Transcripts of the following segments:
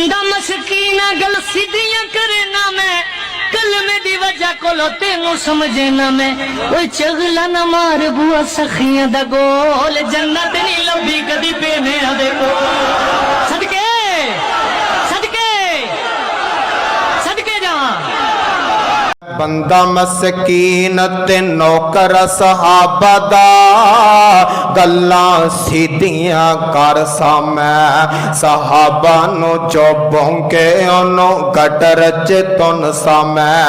बंदा मस्कीन गल सीधियां करे ना मैं कलमे दी वजह कोलो तेनू समझे ना मैं ओए चगला ना मार बुआ सखियां दा गोल जन्नत नहीं लभी कदी पेने दे को सदके सदके सदके जा बंदा मस्कीन ते नौकर सहाबा दा गल्लां सीधियां कर सा मैं सहाबा नु जो भौंके ओनू गटर च तुन सा मैं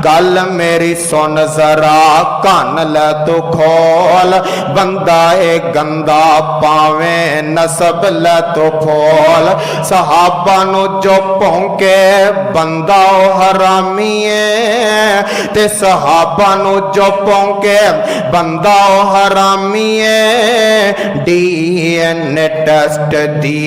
गल मेरी सुन जरा कान ले तू खोल बंदा ए गंदा पावे नसब ले तू खोल सहाबा नु जो भौंके बंदा ओ हरामी है ते सहाबा नु जो भौंके बंदा ओ हरामी है डीएनए टेस्ट दी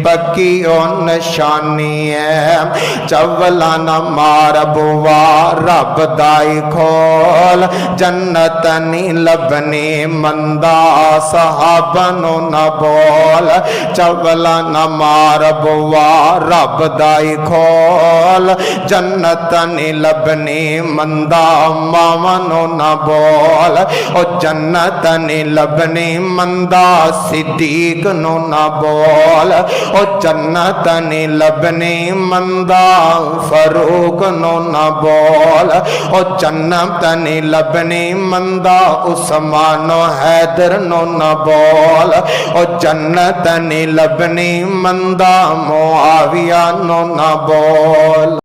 पक्की ओ निशानी है चवला न मार बुआ रब दाई खोल जन्नत नी लभनी मंदा सहाबा नु न बोल चवला न मार बुआ रब दाई खोल जन्नत नी लभनी मंदा मावनो न बोल ओ जन्नत नी लभनी मंदा सिद्दीक नो न बोल ओ जन्नत नी लभनी मंदा फरूक नो न बोल ओ जन्नत नी लभनी मंदा उस्मान हैदर नो न बोल ओ जन्नत नी लभनी मंदा मुआविया नो न बोल।